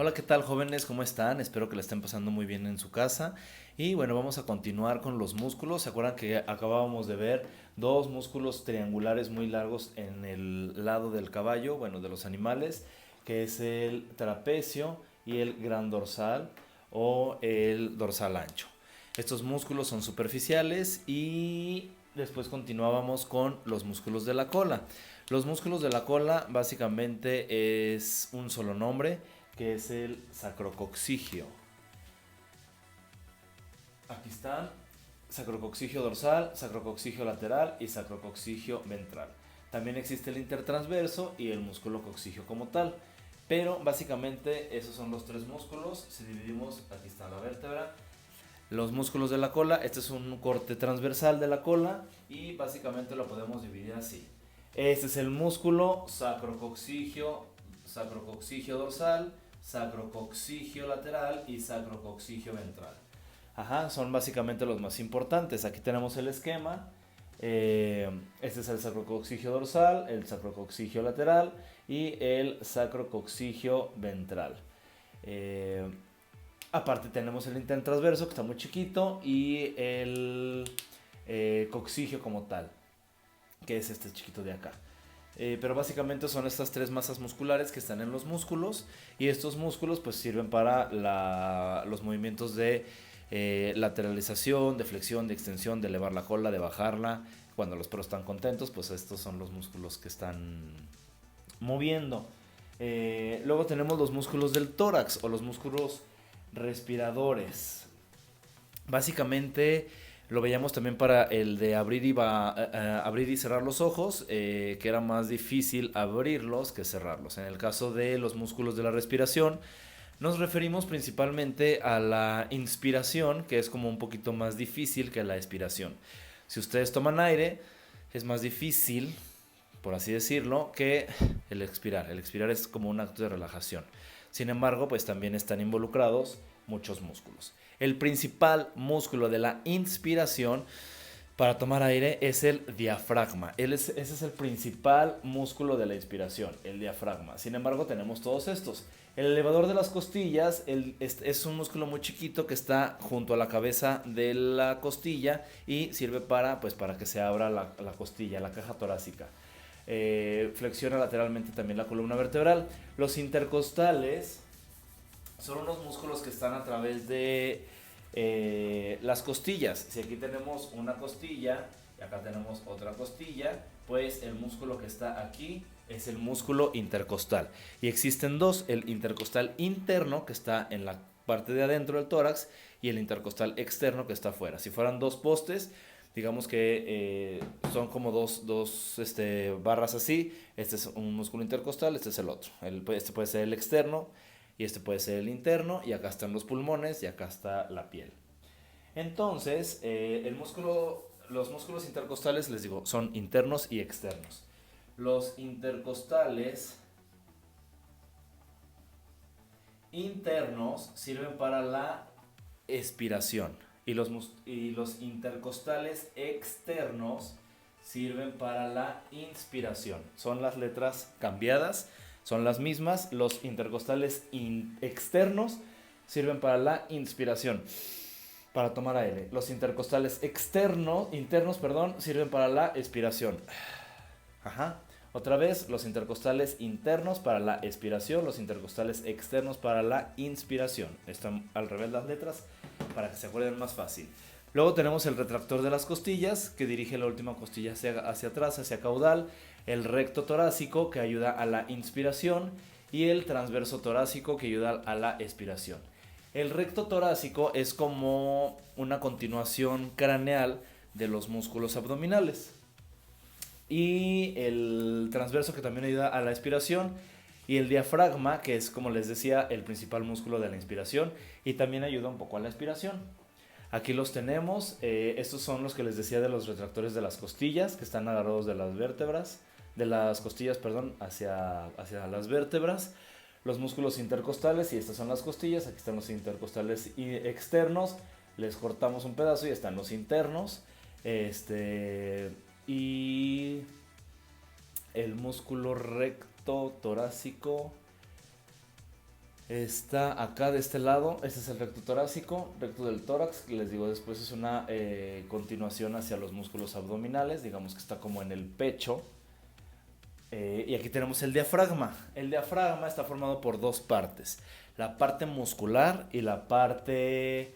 Hola, ¿qué tal jóvenes? ¿Cómo están? Espero que la estén pasando muy bien en su casa. Y bueno, vamos a continuar con los músculos. ¿Se acuerdan que acabábamos de ver dos músculos triangulares muy largos en el lado del caballo, bueno, de los animales, que es el trapecio y el gran dorsal o el dorsal ancho? Estos músculos son superficiales y después continuábamos con los músculos de la cola. Los músculos de la cola básicamente es un solo nombre, que es el sacrococcigio. Aquí están: sacrococcigio dorsal, sacrococcigio lateral y sacrococcigio ventral. También existe el intertransverso y el músculo coccigio como tal. Pero básicamente esos son los tres músculos. Si dividimos, aquí está la vértebra. Los músculos de la cola, este es un corte transversal de la cola y básicamente lo podemos dividir así. Este es el músculo sacrococcigio, sacrococcigio dorsal, sacrococcigio lateral y sacrococcigio ventral. Ajá, son básicamente los más importantes. Aquí tenemos el esquema. Este es el sacrococcigio dorsal, el sacrococcigio lateral y el sacrococcigio ventral. Eh, Aparte tenemos el intertransverso, que está muy chiquito, y el coccigio como tal, que es este chiquito de acá. Pero básicamente son estas tres masas musculares que están en los músculos, y estos músculos pues sirven para los movimientos de lateralización, de flexión, de extensión, de elevar la cola, de bajarla. Cuando los perros están contentos, pues estos son los músculos que están moviendo. Luego tenemos los músculos del tórax o los músculos respiradores. Básicamente lo veíamos también para el de abrir y cerrar los ojos, que era más difícil abrirlos que cerrarlos. En el caso de los músculos de la respiración, nos referimos principalmente a la inspiración, que es como un poquito más difícil que la expiración. Si ustedes toman aire, es más difícil, por así decirlo, que el expirar. El expirar es como un acto de relajación. Sin embargo, pues también están involucrados muchos músculos. El principal músculo de la inspiración para tomar aire es el diafragma. Ese es el principal músculo de la inspiración, el diafragma. Sin embargo, tenemos todos estos. El elevador de las costillas es un músculo muy chiquito que está junto a la cabeza de la costilla y sirve para que se abra la costilla, la caja torácica. Flexiona lateralmente también la columna vertebral. Los intercostales son unos músculos que están a través de las costillas. Si aquí tenemos una costilla y acá tenemos otra costilla, pues el músculo que está aquí es el músculo intercostal. Y existen dos: el intercostal interno, que está en la parte de adentro del tórax, y el intercostal externo, que está afuera. Si fueran dos postes, digamos que son como dos barras así. Este es un músculo intercostal, este es el otro. Este puede ser el externo y este puede ser el interno, y acá están los pulmones y acá está la piel. Entonces, los músculos intercostales, les digo, son internos y externos. Los intercostales internos sirven para la expiración, y los intercostales externos sirven para la inspiración. Son las letras cambiadas, son las mismas. Los intercostales externos sirven para la inspiración, para tomar aire. Los intercostales internos, perdón, sirven para la expiración. Ajá. Otra vez, los intercostales internos para la expiración, los intercostales externos para la inspiración. Están al revés las letras para que se acuerden más fácil. Luego tenemos el retractor de las costillas, que dirige la última costilla hacia atrás, hacia caudal. El recto torácico, que ayuda a la inspiración. Y el transverso torácico, que ayuda a la expiración. El recto torácico es como una continuación craneal de los músculos abdominales. Y el transverso, que también ayuda a la expiración. Y el diafragma, que es, como les decía, el principal músculo de la inspiración y también ayuda un poco a la expiración. Aquí los tenemos. Estos son los que les decía de los retractores de las costillas, que están agarrados de las vértebras, de las costillas, perdón, hacia las vértebras. Los músculos intercostales, y estas son las costillas. Aquí están los intercostales externos. Les cortamos un pedazo y están los internos. Y el músculo recto torácico Está acá de este lado, este es el recto torácico, recto del tórax, que les digo después es una continuación hacia los músculos abdominales, digamos que está como en el pecho. Y aquí tenemos el diafragma. El diafragma está formado por dos partes, la parte muscular y la parte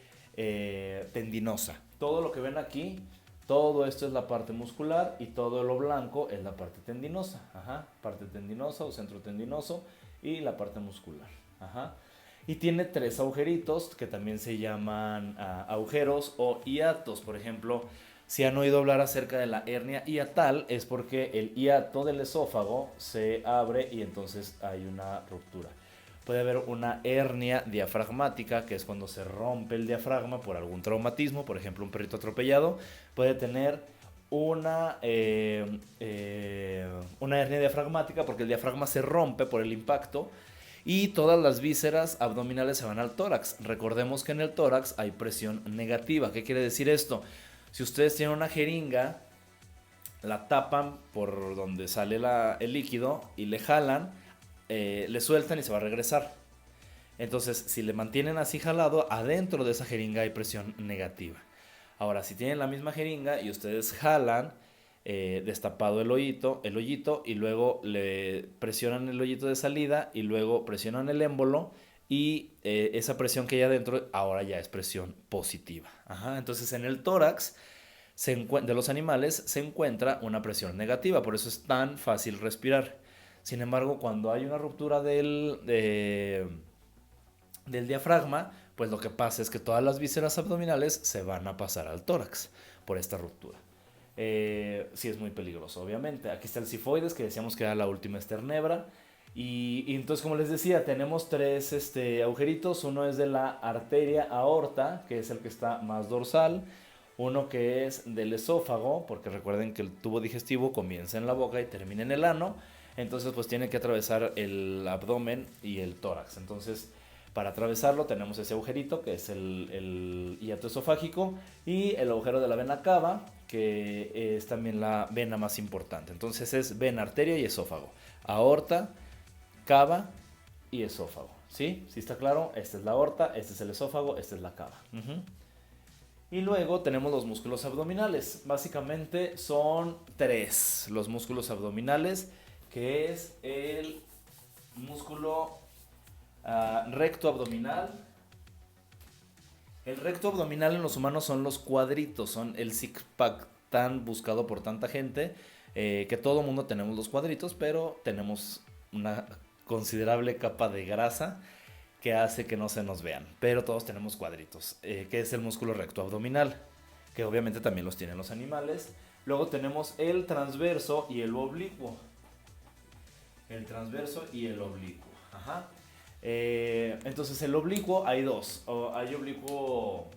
tendinosa. Todo lo que ven aquí, todo esto es la parte muscular y todo lo blanco es la parte tendinosa. Ajá, parte tendinosa o centro tendinoso y la parte muscular. Ajá. Y tiene tres agujeritos que también se llaman agujeros o hiatos. Por ejemplo, si han oído hablar acerca de la hernia hiatal, es porque el hiato del esófago se abre y entonces hay una ruptura. Puede haber una hernia diafragmática, que es cuando se rompe el diafragma por algún traumatismo, por ejemplo, un perrito atropellado. Puede tener una hernia diafragmática porque el diafragma se rompe por el impacto y todas las vísceras abdominales se van al tórax. Recordemos que en el tórax hay presión negativa. ¿Qué quiere decir esto? Si ustedes tienen una jeringa, la tapan por donde sale el líquido y le jalan, le sueltan y se va a regresar. Entonces, si le mantienen así jalado, adentro de esa jeringa hay presión negativa. Ahora, si tienen la misma jeringa y ustedes jalan, destapado el hoyito y luego le presionan el hoyito de salida y luego presionan el émbolo y esa presión que hay adentro ahora ya es presión positiva. Ajá, entonces en el tórax de los animales se encuentra una presión negativa, por eso es tan fácil respirar. Sin embargo, cuando hay una ruptura del diafragma, pues lo que pasa es que todas las vísceras abdominales se van a pasar al tórax por esta ruptura. Sí es muy peligroso, obviamente. Aquí está el sifoides, que decíamos que era la última esternebra. Y entonces, como les decía, tenemos tres agujeritos. Uno es de la arteria aorta, que es el que está más dorsal. Uno que es del esófago, porque recuerden que el tubo digestivo comienza en la boca y termina en el ano. Entonces, pues tiene que atravesar el abdomen y el tórax. Entonces, para atravesarlo tenemos ese agujerito que es el hiato esofágico y el agujero de la vena cava, que es también la vena más importante. Entonces es vena, arteria y esófago. Aorta, cava y esófago. ¿Sí? ¿Sí está claro? Esta es la aorta, este es el esófago, esta es la cava. Y luego tenemos los músculos abdominales. Básicamente son tres los músculos abdominales, que es el músculo recto abdominal. El recto abdominal en los humanos son los cuadritos, son el six-pack tan buscado por tanta gente, que todo mundo tenemos los cuadritos, pero tenemos una considerable capa de grasa que hace que no se nos vean, pero todos tenemos cuadritos, que es el músculo recto abdominal, que obviamente también los tienen los animales. Luego tenemos el transverso y el oblicuo. El transverso y el oblicuo. Ajá. Entonces el oblicuo hay dos, hay oblicuo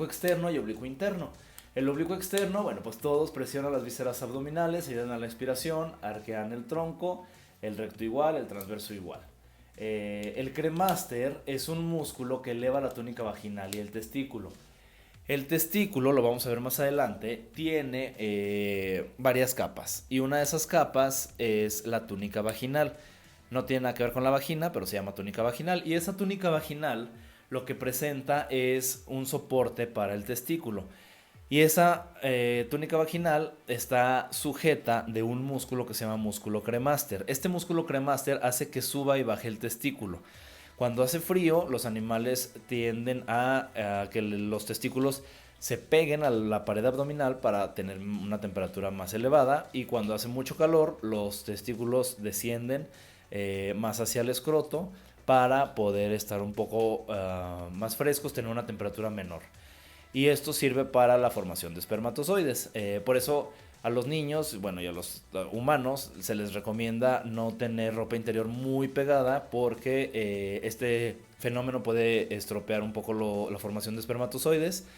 externo y oblicuo interno. El oblicuo externo, bueno, pues todos presionan las vísceras abdominales, ayudan a la expiración, arquean el tronco, el recto igual, el transverso igual. El cremaster es un músculo que eleva la túnica vaginal y el testículo. El testículo, lo vamos a ver más adelante, tiene varias capas y una de esas capas es la túnica vaginal. No tiene nada que ver con la vagina, pero se llama túnica vaginal. Y esa túnica vaginal lo que presenta es un soporte para el testículo. Y esa túnica vaginal está sujeta de un músculo que se llama músculo cremaster. Este músculo cremaster hace que suba y baje el testículo. Cuando hace frío, los animales tienden a que los testículos se peguen a la pared abdominal para tener una temperatura más elevada. Y cuando hace mucho calor, los testículos descienden más hacia el escroto para poder estar un poco más frescos, tener una temperatura menor. Y esto sirve para la formación de espermatozoides. Por eso a los niños, bueno, y a los humanos se les recomienda no tener ropa interior muy pegada porque este fenómeno puede estropear un poco la formación de espermatozoides.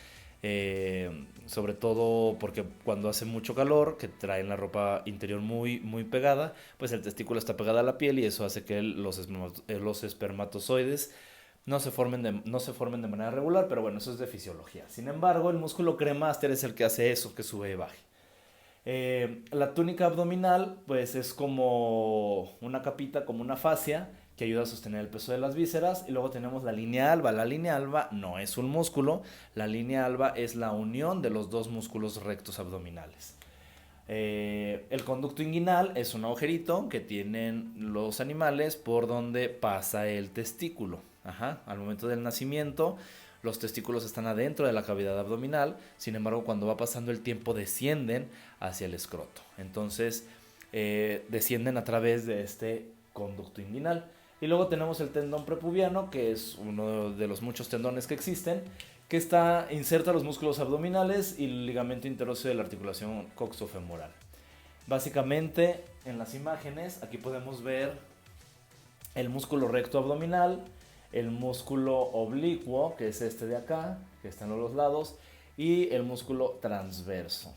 Sobre todo porque cuando hace mucho calor, que traen la ropa interior muy, muy pegada, pues el testículo está pegado a la piel y eso hace que los espermatozoides no se formen de manera regular, pero bueno, eso es de fisiología. Sin embargo, el músculo cremaster es el que hace eso, que sube y baje. La túnica abdominal, pues es como una capita, como una fascia, que ayuda a sostener el peso de las vísceras. Y luego tenemos la línea alba. La línea alba no es un músculo, la línea alba es la unión de los dos músculos rectos abdominales. El conducto inguinal es un agujerito que tienen los animales por donde pasa el testículo. Al momento del nacimiento, los testículos están adentro de la cavidad abdominal, sin embargo, cuando va pasando el tiempo descienden hacia el escroto. Entonces, descienden a través de este conducto inguinal. Y luego tenemos el tendón prepubiano, que es uno de los muchos tendones que existen, que inserta los músculos abdominales y el ligamento interóseo de la articulación coxofemoral. Básicamente, en las imágenes, aquí podemos ver el músculo recto abdominal, el músculo oblicuo, que es este de acá, que está en los lados, y el músculo transverso.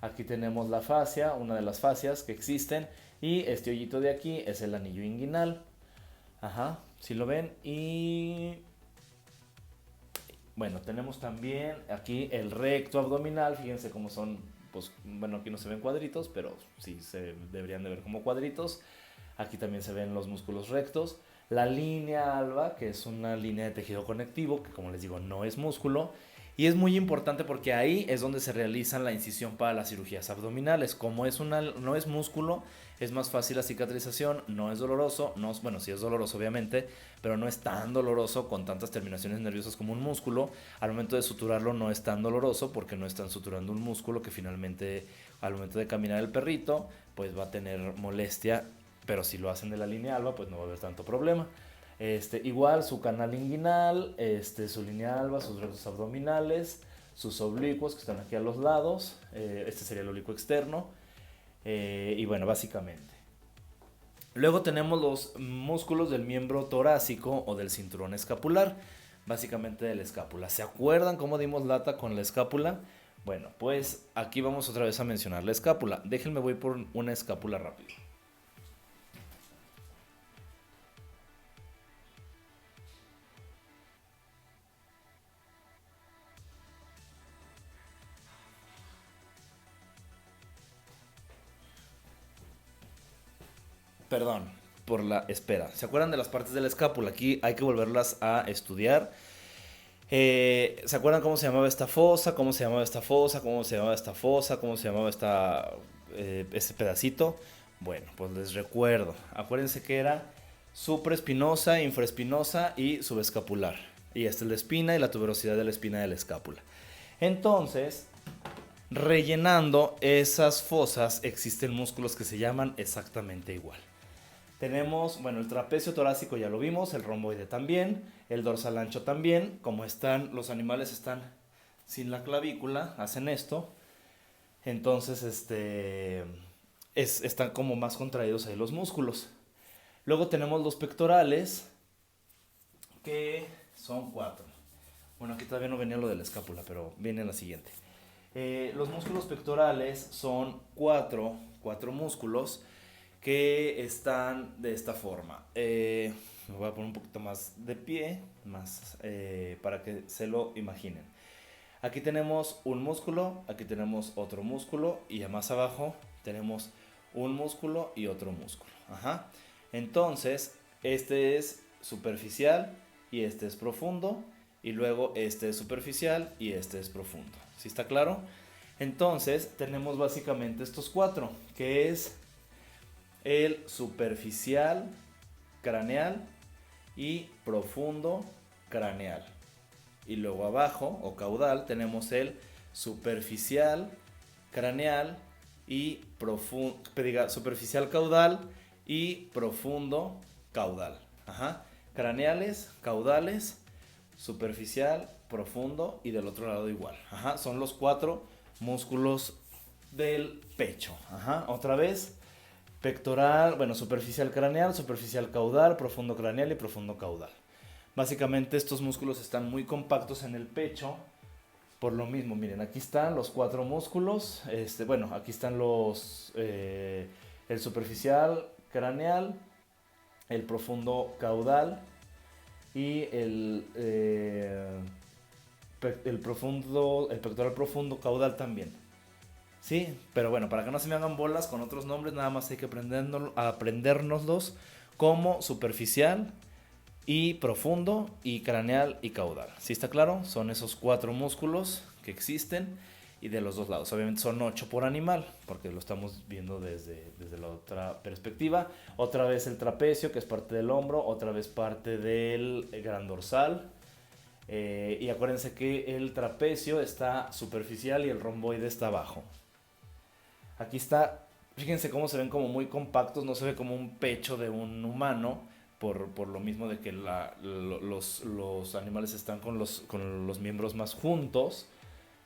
Aquí tenemos la fascia, una de las fascias que existen, y este hoyito de aquí es el anillo inguinal. Si lo ven. Y bueno, tenemos también aquí el recto abdominal. Fíjense cómo son, pues bueno, aquí no se ven cuadritos, pero sí se deberían de ver como cuadritos. Aquí también se ven los músculos rectos. La línea alba, que es una línea de tejido conectivo, que como les digo no es músculo. Y es muy importante porque ahí es donde se realiza la incisión para las cirugías abdominales. Como no es músculo, es más fácil la cicatrización, no es doloroso, bueno, sí es doloroso obviamente, pero no es tan doloroso con tantas terminaciones nerviosas como un músculo. Al momento de suturarlo no es tan doloroso porque no están suturando un músculo que finalmente al momento de caminar el perrito pues va a tener molestia, pero si lo hacen de la línea alba pues no va a haber tanto problema. Igual su canal inguinal, su línea alba, sus rectos abdominales, sus oblicuos que están aquí a los lados, este sería el oblicuo externo, y bueno, básicamente. Luego tenemos los músculos del miembro torácico o del cinturón escapular, básicamente de la escápula. ¿Se acuerdan cómo dimos lata con la escápula? Bueno, pues aquí vamos otra vez a mencionar la escápula. Déjenme voy por una escápula rápido. Perdón por la espera. ¿Se acuerdan de las partes de la escápula? Aquí hay que volverlas a estudiar. ¿Se acuerdan cómo se llamaba esta fosa? ¿Cómo se llamaba esta fosa? ¿Cómo se llamaba esta fosa? ¿Cómo se llamaba este pedacito? Bueno, pues les recuerdo. Acuérdense que era supraespinosa, infraespinosa y subescapular. Y esta es la espina y la tuberosidad de la espina de la escápula. Entonces, rellenando esas fosas existen músculos que se llaman exactamente igual. Tenemos, bueno, el trapecio torácico ya lo vimos, el romboide también, el dorsal ancho también. Como los animales están sin la clavícula, hacen esto. Entonces, están como más contraídos ahí los músculos. Luego tenemos los pectorales, que son 4. Bueno, aquí todavía no venía lo de la escápula, pero viene en la siguiente. Los músculos pectorales son cuatro músculos que están de esta forma. Me voy a poner un poquito más de pie, para que se lo imaginen. Aquí tenemos un músculo, aquí tenemos otro músculo y más abajo tenemos un músculo y otro músculo. Entonces, este es superficial y este es profundo, y luego este es superficial y este es profundo. ¿Sí está claro? Entonces, tenemos básicamente estos 4, que es el superficial craneal y profundo craneal. Y luego abajo o caudal tenemos el superficial craneal y superficial caudal y profundo caudal. Craneales, caudales, superficial, profundo y del otro lado igual. Son los 4 músculos del pecho. Otra vez. Pectoral, bueno, superficial craneal, superficial caudal, profundo craneal y profundo caudal. Básicamente estos músculos están muy compactos en el pecho. Por lo mismo, miren, aquí están los 4 músculos. Bueno, aquí están el superficial craneal, el profundo caudal y el pectoral profundo caudal también. Sí, pero bueno, para que no se me hagan bolas con otros nombres, nada más hay que aprendérnoslos como superficial y profundo y craneal y caudal. ¿Sí está claro? Son esos 4 músculos que existen y de los dos lados. Obviamente son 8 por animal, porque lo estamos viendo desde la otra perspectiva. Otra vez el trapecio, que es parte del hombro, otra vez parte del gran dorsal. Y acuérdense que el trapecio está superficial y el romboide está abajo. Aquí está, fíjense cómo se ven como muy compactos, no se ve como un pecho de un humano, por lo mismo de que los animales están con los miembros más juntos.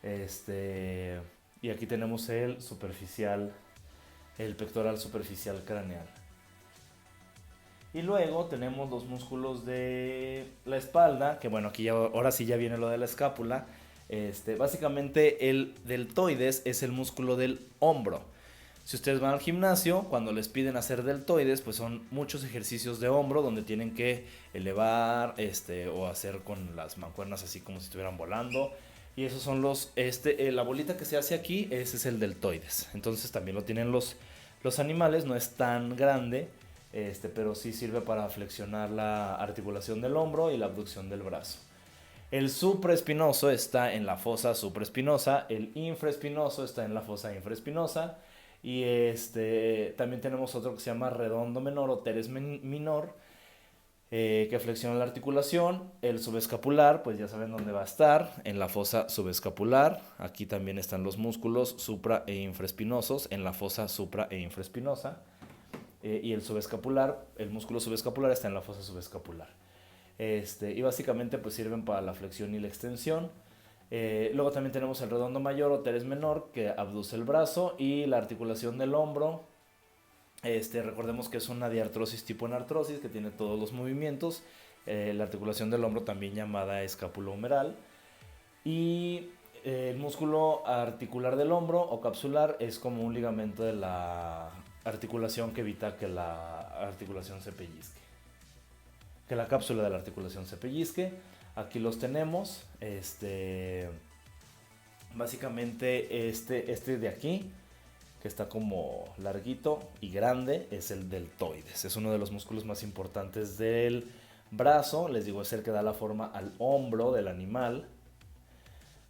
Este, y aquí tenemos el superficial, el pectoral superficial craneal. Y luego tenemos los músculos de la espalda, que bueno, aquí ya, ahora sí ya viene lo de la escápula. Básicamente el deltoides es el músculo del hombro. Si ustedes van al gimnasio, cuando les piden hacer deltoides, pues son muchos ejercicios de hombro donde tienen que elevar o hacer con las mancuernas así como si estuvieran volando. Y esos son la bolita que se hace aquí, ese es el deltoides. Entonces también lo tienen los animales, no es tan grande, pero sí sirve para flexionar la articulación del hombro y la abducción del brazo. El supraespinoso está en la fosa supraespinosa, el infraespinoso está en la fosa infraespinosa y también tenemos otro que se llama redondo menor o teres menor, que flexiona la articulación. El subescapular, pues ya saben dónde va a estar, en la fosa subescapular. Aquí también están los músculos supra e infraespinosos en la fosa supra e infraespinosa. Y el subescapular, el músculo subescapular está en la fosa subescapular. Y básicamente pues sirven para la flexión y la extensión. Luego también tenemos el redondo mayor o teres menor, que abduce el brazo y la articulación del hombro. Recordemos que es una diartrosis tipo enartrosis que tiene todos los movimientos. La articulación del hombro también llamada escapulohumeral. Y el músculo articular del hombro o capsular es como un ligamento de la articulación que evita que la articulación se pellizque. Que la cápsula de la articulación se pellizque. Aquí los tenemos. Básicamente este de aquí, que está como larguito y grande, es el deltoides. Es uno de los músculos más importantes del brazo. Les digo, es el que da la forma al hombro del animal.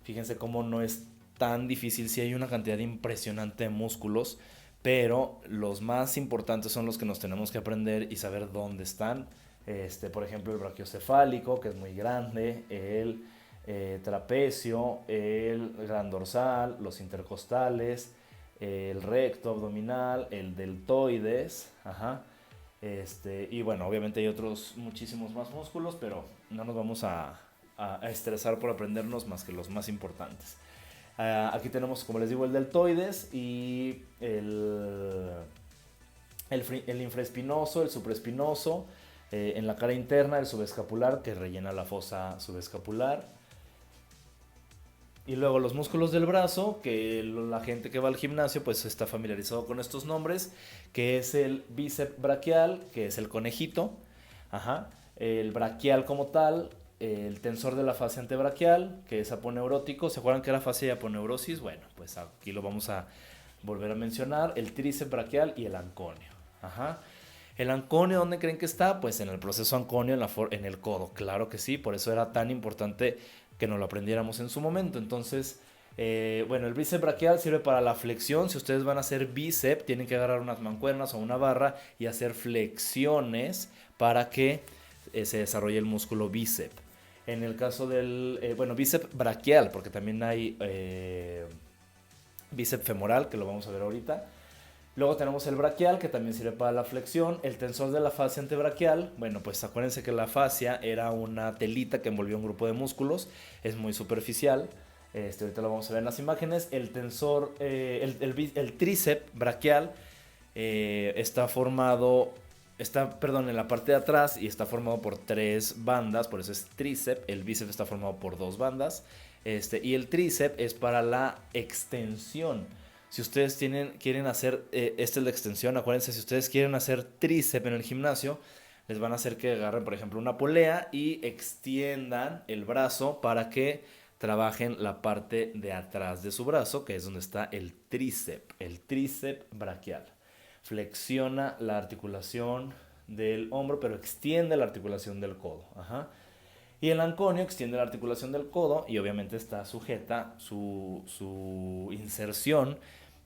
Fíjense cómo no es tan difícil. Sí hay una cantidad impresionante de músculos, pero los más importantes son los que nos tenemos que aprender y saber dónde están. Por ejemplo, el brachiocefálico, que es muy grande, el trapecio, el gran dorsal, los intercostales, el recto abdominal, el deltoides, ajá. Y bueno, obviamente hay otros muchísimos más músculos, pero no nos vamos a estresar por aprendernos más que los más importantes. Aquí tenemos, como les digo, el deltoides y el infraespinoso, el supraespinoso, en la cara interna el subescapular, que rellena la fosa subescapular. Y luego los músculos del brazo, que la gente que va al gimnasio pues está familiarizado con estos nombres, que es el bíceps braquial, que es el conejito, ajá, el braquial como tal, el tensor de la fascia antebraquial, que es aponeurótico. ¿Se acuerdan que era fascia y aponeurosis? Bueno, pues aquí lo vamos a volver a mencionar, el tríceps braquial y el anconio, ajá. ¿El anconio dónde creen que está? Pues en el proceso anconio, en el codo, claro que sí, por eso era tan importante que nos lo aprendiéramos en su momento. Entonces, bueno, el bíceps braquial sirve para la flexión. Si ustedes van a hacer bíceps, tienen que agarrar unas mancuernas o una barra y hacer flexiones para que se desarrolle el músculo bíceps. En el caso del, bíceps braquial, porque también hay bíceps femoral, que lo vamos a ver ahorita. Luego tenemos el braquial, que también sirve para la flexión. El tensor de la fascia antebraquial, bueno, pues acuérdense que la fascia era una telita que envolvió un grupo de músculos. Es muy superficial. Ahorita lo vamos a ver en las imágenes. El tensor, el tríceps braquial está en la parte de atrás y está formado por 3 bandas, por eso es tríceps. El bíceps está formado por 2 bandas. Y el tríceps es para la extensión. Si ustedes quieren hacer, esta es la extensión, acuérdense, si ustedes quieren hacer tríceps en el gimnasio, les van a hacer que agarren, por ejemplo, una polea y extiendan el brazo para que trabajen la parte de atrás de su brazo, que es donde está el tríceps braquial. Flexiona la articulación del hombro, pero extiende la articulación del codo. Ajá. Y el anconio extiende la articulación del codo y obviamente está sujeta, su inserción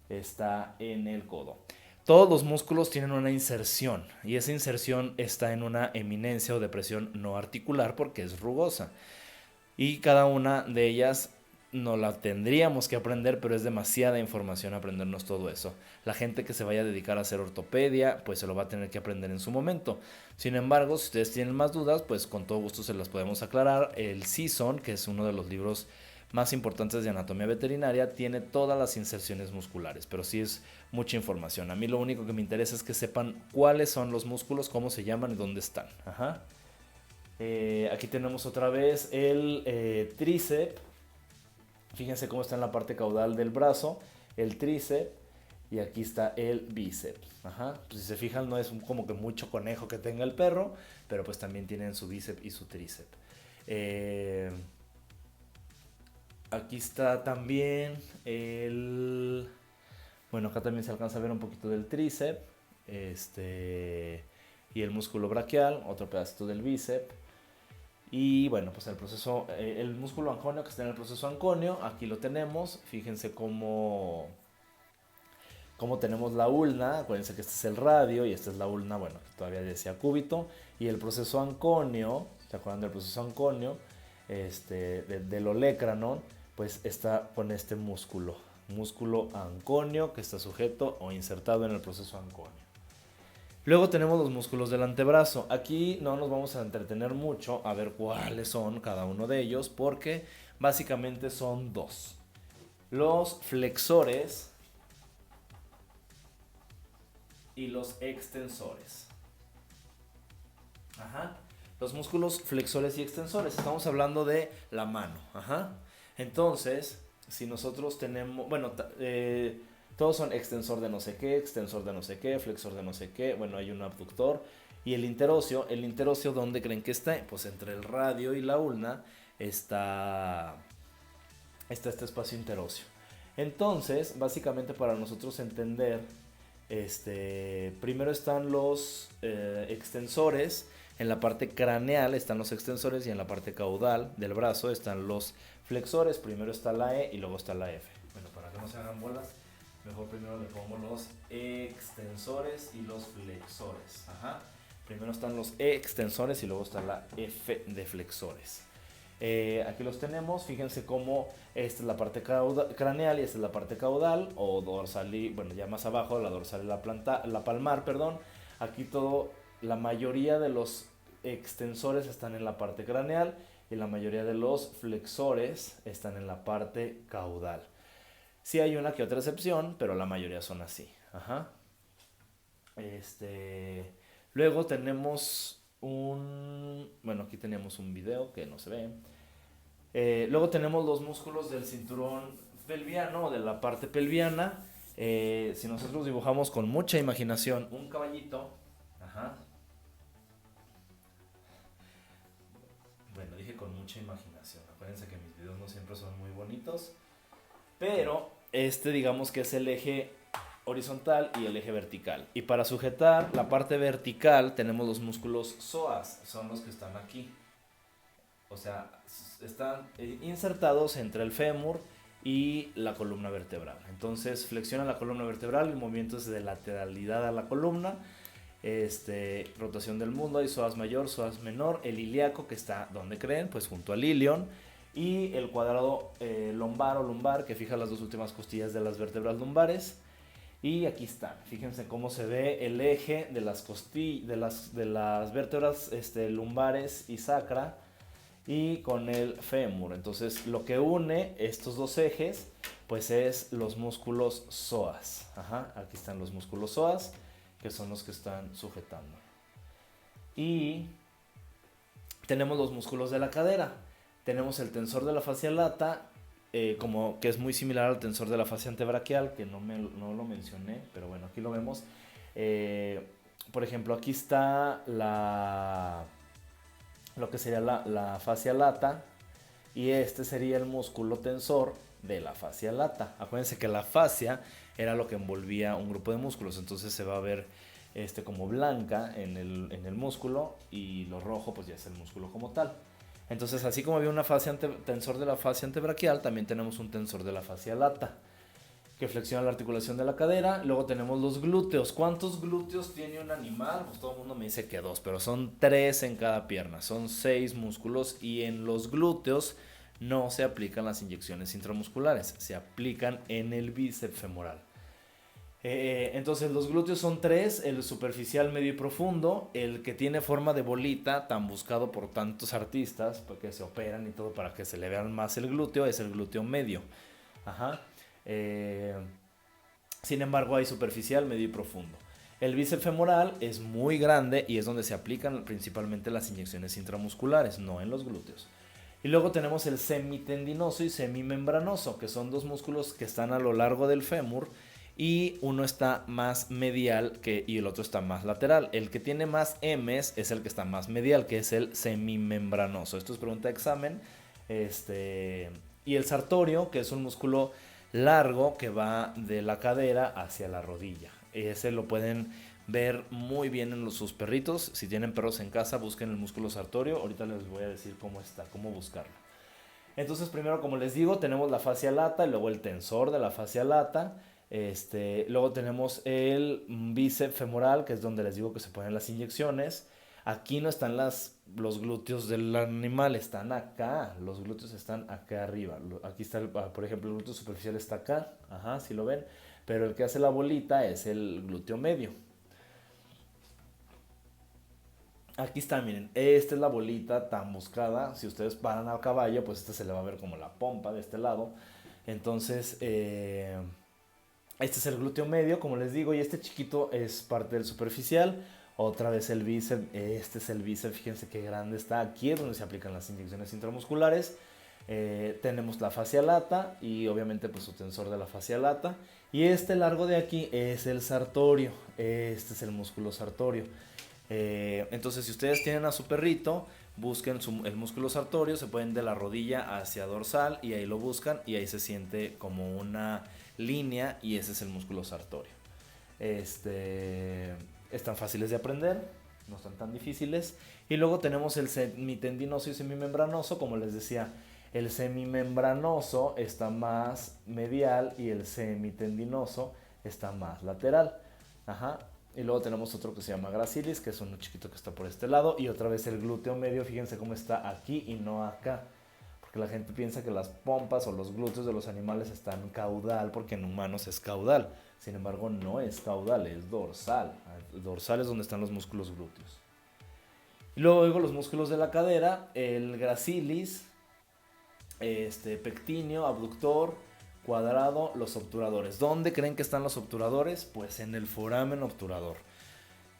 está en el codo. Todos los músculos tienen una inserción y esa inserción está en una eminencia o depresión no articular porque es rugosa. Y cada una de ellas no la tendríamos que aprender, pero es demasiada información aprendernos todo eso. La gente que se vaya a dedicar a hacer ortopedia, pues se lo va a tener que aprender en su momento. Sin embargo, si ustedes tienen más dudas, pues con todo gusto se las podemos aclarar. El CISON, que es uno de los libros más importantes de anatomía veterinaria, tiene todas las inserciones musculares, pero sí es mucha información. A mí lo único que me interesa es que sepan cuáles son los músculos, cómo se llaman y dónde están. Ajá. Aquí tenemos otra vez el tríceps. Fíjense cómo está en la parte caudal del brazo, el tríceps, y aquí está el bíceps. Ajá. Pues si se fijan, no es como que mucho conejo que tenga el perro, pero pues también tienen su bíceps y su tríceps. Aquí está también el... Bueno, acá también se alcanza a ver un poquito del tríceps. Y el músculo braquial, otro pedacito del bíceps. Y bueno, pues el proceso, el músculo anconio que está en el proceso anconio, aquí lo tenemos. Fíjense cómo tenemos la ulna. Acuérdense que este es el radio y esta es la ulna, bueno, todavía decía cúbito. Y el proceso anconio, ¿se acuerdan del proceso anconio? Del olecranon, pues está con este músculo anconio que está sujeto o insertado en el proceso anconio. Luego tenemos los músculos del antebrazo. Aquí no nos vamos a entretener mucho a ver cuáles son cada uno de ellos, porque básicamente son dos. Los flexores y los extensores. Ajá. Los músculos flexores y extensores. Estamos hablando de la mano. Ajá. Entonces, si nosotros tenemos... Bueno, todos son extensor de no sé qué, extensor de no sé qué, flexor de no sé qué. Bueno, hay un abductor. Y el interóseo, ¿dónde creen que está? Pues entre el radio y la ulna está este espacio interóseo. Entonces, básicamente para nosotros entender, primero están los extensores. En la parte craneal están los extensores y en la parte caudal del brazo están los flexores. Primero está la E y luego está la F. Bueno, para que no se hagan bolas, mejor primero le pongo los extensores y los flexores. Ajá. Primero están los extensores y luego está la F de flexores. Aquí los tenemos. Fíjense cómo esta es la parte craneal y esta es la parte caudal o dorsal y, bueno, ya más abajo la dorsal y la palmar, perdón. Aquí la mayoría de los extensores están en la parte craneal y la mayoría de los flexores están en la parte caudal. Sí hay una que otra excepción, pero la mayoría son así. Ajá. Luego tenemos bueno, aquí tenemos un video que no se ve. Luego tenemos los músculos del cinturón pelviano, de la parte pelviana. Si nosotros dibujamos con mucha imaginación un caballito. Ajá. Bueno, dije con mucha imaginación. Acuérdense que mis videos no siempre son muy bonitos. Pero digamos que es el eje horizontal y el eje vertical. Y para sujetar la parte vertical tenemos los músculos psoas, son los que están aquí. O sea, están insertados entre el fémur y la columna vertebral. Entonces flexiona la columna vertebral, el movimiento es de lateralidad a la columna. Rotación del mundo, hay psoas mayor, psoas menor, el ilíaco que está, ¿dónde creen? Pues junto al ilion. Y el cuadrado lombar o lumbar que fija las dos últimas costillas de las vértebras lumbares. Y aquí están, fíjense cómo se ve el eje de las costillas, de las vértebras lumbares y sacra y con el fémur. Entonces lo que une estos dos ejes pues es los músculos psoas. Ajá, aquí están los músculos psoas que son los que están sujetando. Y tenemos los músculos de la cadera. Tenemos el tensor de la fascia lata, como que es muy similar al tensor de la fascia antebraquial, que no lo mencioné, pero bueno, aquí lo vemos. Por ejemplo, aquí está lo que sería la fascia lata, y este sería el músculo tensor de la fascia lata. Acuérdense que la fascia era lo que envolvía un grupo de músculos, entonces se va a ver como blanca en el músculo, y lo rojo pues ya es el músculo como tal. Entonces, así como había una tensor de la fascia antebraquial, también tenemos un tensor de la fascia lata, que flexiona la articulación de la cadera. Luego tenemos los glúteos. ¿Cuántos glúteos tiene un animal? Pues todo el mundo me dice que 2, pero son 3 en cada pierna. Son 6 músculos, y en los glúteos no se aplican las inyecciones intramusculares, se aplican en el bíceps femoral. Entonces los glúteos son 3: el superficial, medio y profundo. El que tiene forma de bolita, tan buscado por tantos artistas, porque se operan y todo para que se le vean más el glúteo, es el glúteo medio. Ajá. Eh, Sin embargo, hay superficial, medio y profundo. El bíceps femoral es muy grande y es donde se aplican principalmente las inyecciones intramusculares, no en los glúteos. Y luego tenemos el semitendinoso y semimembranoso, que son dos músculos que están a lo largo del fémur, y uno está más medial y el otro está más lateral. El que tiene más M's es el que está más medial, que es el semimembranoso. Esto es pregunta de examen. Y el sartorio, que es un músculo largo que va de la cadera hacia la rodilla. Ese lo pueden ver muy bien en sus perritos. Si tienen perros en casa, busquen el músculo sartorio. Ahorita les voy a decir cómo está, cómo buscarlo. Entonces, primero, como les digo, tenemos la fascia lata y luego el tensor de la fascia lata. Luego tenemos el bíceps femoral, que es donde les digo que se ponen las inyecciones. Aquí no están los glúteos del animal, están acá. Los glúteos están acá arriba. Aquí está, por ejemplo, el glúteo superficial está acá. Ajá, si lo ven. Pero el que hace la bolita es el glúteo medio. Aquí está, miren. Esta es la bolita tan buscada. Si ustedes paran a caballo, pues esta se le va a ver como la pompa de este lado. Entonces, este es el glúteo medio, como les digo, y este chiquito es parte del superficial. Otra vez el bíceps, este es el bíceps, fíjense qué grande está. Aquí es donde se aplican las inyecciones intramusculares. Tenemos la fascia lata y obviamente pues su tensor de la fascia lata. Y este largo de aquí es el sartorio, este es el músculo sartorio. Entonces, si ustedes tienen a su perrito, busquen el músculo sartorio, se pueden de la rodilla hacia dorsal y ahí lo buscan y ahí se siente como una línea y ese es el músculo sartorio. Están fáciles de aprender, no están tan difíciles. Y luego tenemos el semitendinoso y semimembranoso. Como les decía, el semimembranoso está más medial y el semitendinoso está más lateral. Ajá. Y luego tenemos otro que se llama gracilis, que es uno chiquito que está por este lado. Y otra vez el glúteo medio, fíjense cómo está aquí y no acá. Porque la gente piensa que las pompas o los glúteos de los animales están caudal, porque en humanos es caudal. Sin embargo, no es caudal, es dorsal. El dorsal es donde están los músculos glúteos. Y luego los músculos de la cadera, el gracilis, pectíneo, abductor, cuadrado, los obturadores. ¿Dónde creen que están los obturadores? Pues en el foramen obturador.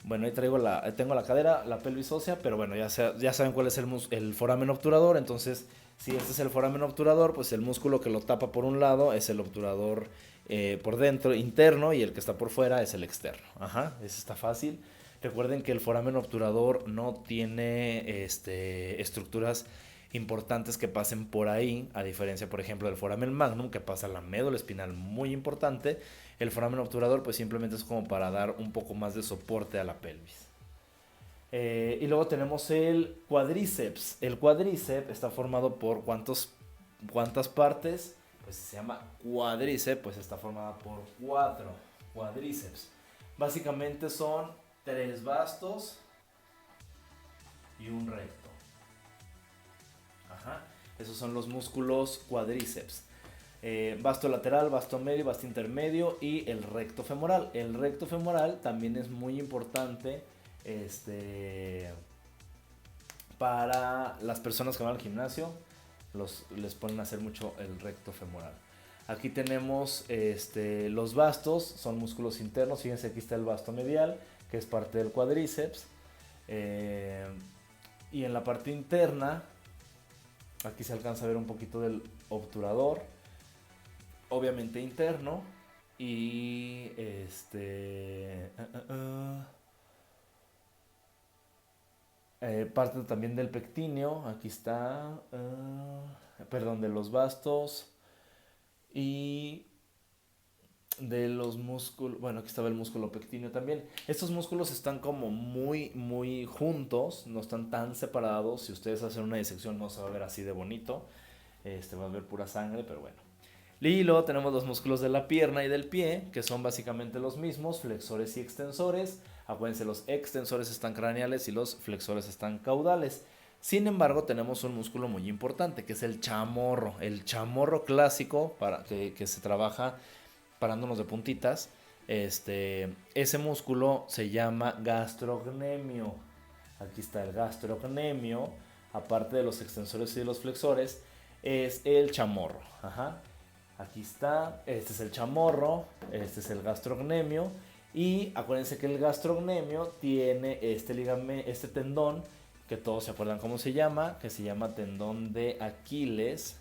Bueno, ahí tengo la cadera, la pelvis ósea, pero bueno, ya saben cuál es el foramen obturador. Entonces, si este es el foramen obturador, pues el músculo que lo tapa por un lado es el obturador por dentro, interno, y el que está por fuera es el externo. Ajá, eso está fácil. Recuerden que el foramen obturador no tiene estructuras importantes que pasen por ahí, a diferencia, por ejemplo, del foramen magnum, que pasa la médula espinal muy importante. El foramen obturador pues simplemente es como para dar un poco más de soporte a la pelvis. Y luego tenemos el cuádriceps. El cuádriceps está formado por ¿cuántas partes? Pues se llama cuádriceps, pues está formada por 4 cuádriceps. Básicamente son 3 vastos y un recto. Ajá. Esos son los músculos cuádriceps. Vasto lateral, vasto medio, vasto intermedio y el recto femoral. El recto femoral también es muy importante para las personas que van al gimnasio. Les ponen a hacer mucho el recto femoral. Aquí tenemos los vastos, son músculos internos. Fíjense, aquí está el vasto medial, que es parte del cuádriceps. Y en la parte interna, aquí se alcanza a ver un poquito del obturador, obviamente interno, y parte también del pectíneo. Aquí está, perdón, de los vastos y de los músculos, bueno, aquí estaba el músculo pectíneo también. Estos músculos están como muy, muy juntos, no están tan separados. Si ustedes hacen una disección no se va a ver así de bonito, va a ver pura sangre, pero bueno. Y luego tenemos los músculos de la pierna y del pie, que son básicamente los mismos, flexores y extensores. Acuérdense, los extensores están craneales y los flexores están caudales. Sin embargo, tenemos un músculo muy importante, que es el chamorro. El chamorro clásico, para que se trabaja parándonos de puntitas. Ese músculo se llama gastrocnemio. Aquí está el gastrocnemio, aparte de los extensores y de los flexores, es el chamorro. Ajá. Aquí está, este es el chamorro, este es el gastrocnemio. Y acuérdense que el gastrocnemio tiene este tendón, que todos se acuerdan cómo se llama, que se llama tendón de Aquiles,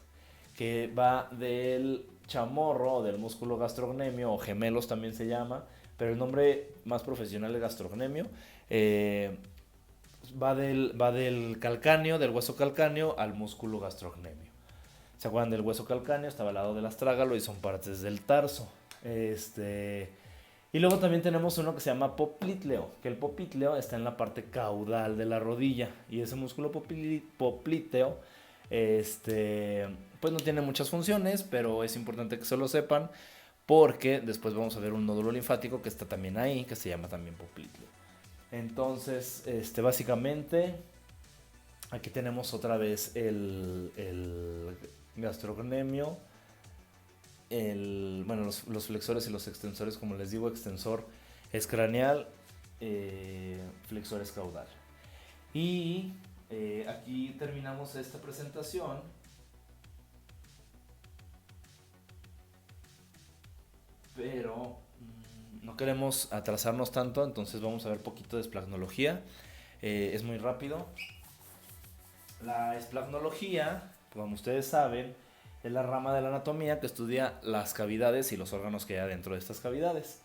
que va del chamorro o del músculo gastrocnemio, o gemelos también se llama, pero el nombre más profesional es gastrocnemio. Va del calcáneo, del hueso calcáneo, al músculo gastrocnemio. ¿Se acuerdan del hueso calcáneo? Estaba al lado del astrágalo y son partes del tarso. Y luego también tenemos uno que se llama popliteo, que el popliteo está en la parte caudal de la rodilla. Y ese músculo popliteo, pues no tiene muchas funciones, pero es importante que se lo sepan, porque después vamos a ver un nódulo linfático que está también ahí, que se llama también popliteo. Entonces, básicamente, aquí tenemos otra vez el gastrocnemio, bueno, los flexores y los extensores, como les digo, extensor es craneal, flexor es caudal. Y aquí terminamos esta presentación. Pero no queremos atrasarnos tanto, entonces vamos a ver poquito de esplagnología. Es muy rápido. La esplagnología, como ustedes saben, es la rama de la anatomía que estudia las cavidades y los órganos que hay dentro de estas cavidades.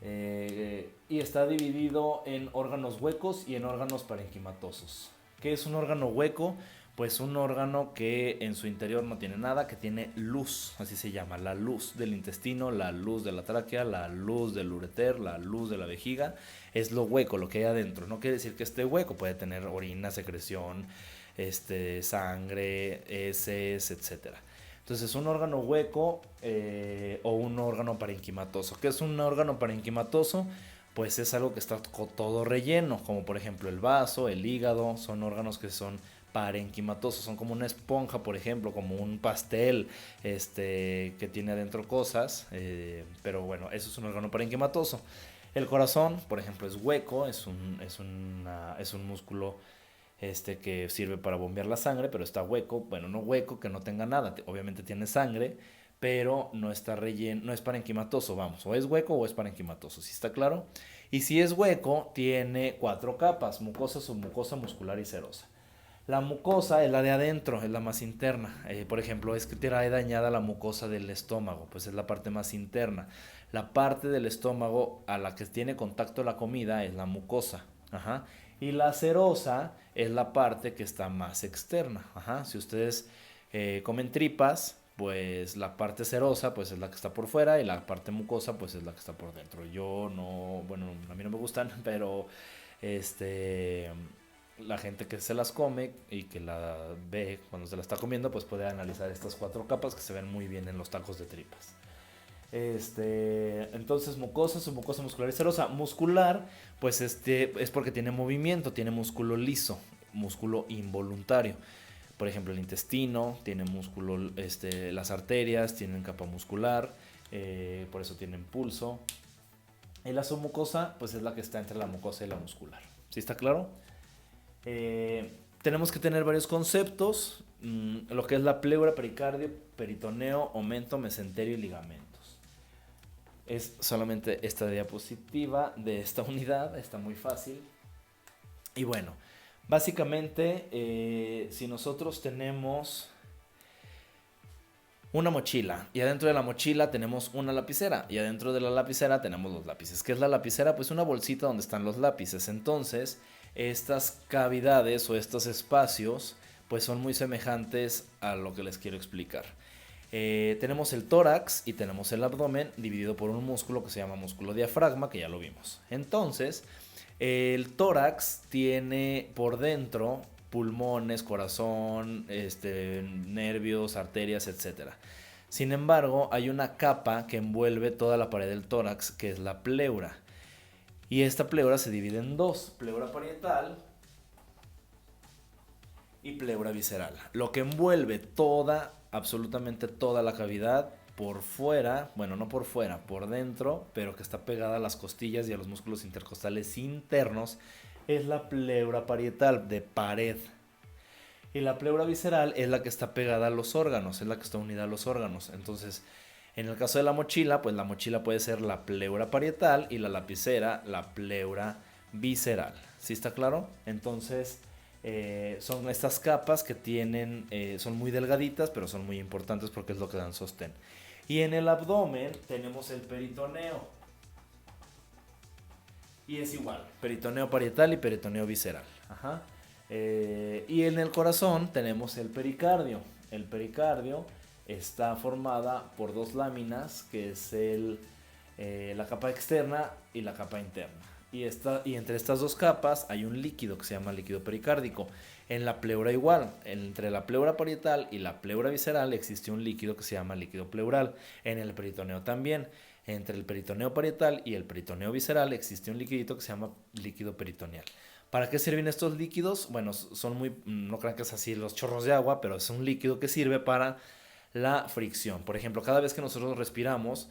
Y está dividido en órganos huecos y en órganos parenquimatosos. ¿Qué es un órgano hueco? Pues un órgano que en su interior no tiene nada, que tiene luz, así se llama, la luz del intestino, la luz de la tráquea, la luz del ureter, la luz de la vejiga, es lo hueco, lo que hay adentro. No quiere decir que esté hueco, puede tener orina, secreción, sangre, heces, etc. Entonces, un órgano hueco o un órgano parenquimatoso. ¿Qué es un órgano parenquimatoso? Pues es algo que está todo relleno, como por ejemplo el vaso, el hígado, son órganos que son parenquimatosos, son como una esponja, por ejemplo, como un pastel que tiene adentro cosas, pero bueno, eso es un órgano parenquimatoso. El corazón, por ejemplo, es hueco, es un músculo que sirve para bombear la sangre, pero está hueco, bueno, no hueco, que no tenga nada, obviamente tiene sangre, pero no está relleno, no es parenquimatoso, vamos, o es hueco o es parenquimatoso, ¿sí está claro? Y si es hueco, tiene 4 capas, mucosa, submucosa, muscular y serosa. La mucosa es la de adentro, es la más interna. Por ejemplo, es que trae dañada la mucosa del estómago, pues es la parte más interna. La parte del estómago a la que tiene contacto la comida es la mucosa. Ajá. Y la serosa es la parte que está más externa. Ajá. Si ustedes comen tripas, pues la parte serosa pues es la que está por fuera y la parte mucosa pues es la que está por dentro. Yo no, bueno, a mí no me gustan, pero la gente que se las come y que la ve cuando se la está comiendo, pues puede analizar estas 4 capas que se ven muy bien en los tacos de tripas. Entonces mucosa, submucosa, muscular y serosa. Muscular, pues es porque tiene movimiento, tiene músculo liso, músculo involuntario. Por ejemplo, el intestino tiene músculo, las arterias tienen capa muscular, por eso tienen pulso. Y la submucosa, pues es la que está entre la mucosa y la muscular. ¿Sí está claro? Tenemos que tener varios conceptos, lo que es la pleura, pericardio, peritoneo, aumento, mesenterio y ligamentos. Es solamente esta diapositiva de esta unidad, está muy fácil. Y bueno, básicamente si nosotros tenemos una mochila y adentro de la mochila tenemos una lapicera y adentro de la lapicera tenemos los lápices. ¿Qué es la lapicera? Pues una bolsita donde están los lápices. Entonces estas cavidades o estos espacios pues son muy semejantes a lo que les quiero explicar. Tenemos el tórax y tenemos el abdomen dividido por un músculo que se llama músculo diafragma, que ya lo vimos. Entonces, el tórax tiene por dentro pulmones, corazón, nervios, arterias, etc. Sin embargo, hay una capa que envuelve toda la pared del tórax, que es la pleura. Y esta pleura se divide en dos: pleura parietal y pleura visceral. Lo que envuelve absolutamente toda la cavidad por fuera, bueno, no por fuera, por dentro, pero que está pegada a las costillas y a los músculos intercostales internos, es la pleura parietal, de pared. Y la pleura visceral es la que está pegada a los órganos, es la que está unida a los órganos. Entonces, en el caso de la mochila, pues la mochila puede ser la pleura parietal y la lapicera la pleura visceral. ¿Sí está claro? Entonces, son estas capas que tienen, son muy delgaditas, pero son muy importantes porque es lo que dan sostén. Y en el abdomen tenemos el peritoneo. Y es igual, peritoneo parietal y peritoneo visceral. Ajá. Y en el corazón tenemos el pericardio. El pericardio está formada por dos láminas, que es la capa externa y la capa interna. Y entre estas dos capas hay un líquido que se llama líquido pericárdico. En la pleura igual, entre la pleura parietal y la pleura visceral existe un líquido que se llama líquido pleural. En el peritoneo también. Entre el peritoneo parietal y el peritoneo visceral existe un liquidito que se llama líquido peritoneal. ¿Para qué sirven estos líquidos? Bueno, son muy, no crean que es así los chorros de agua, pero es un líquido que sirve para la fricción. Por ejemplo, cada vez que nosotros respiramos,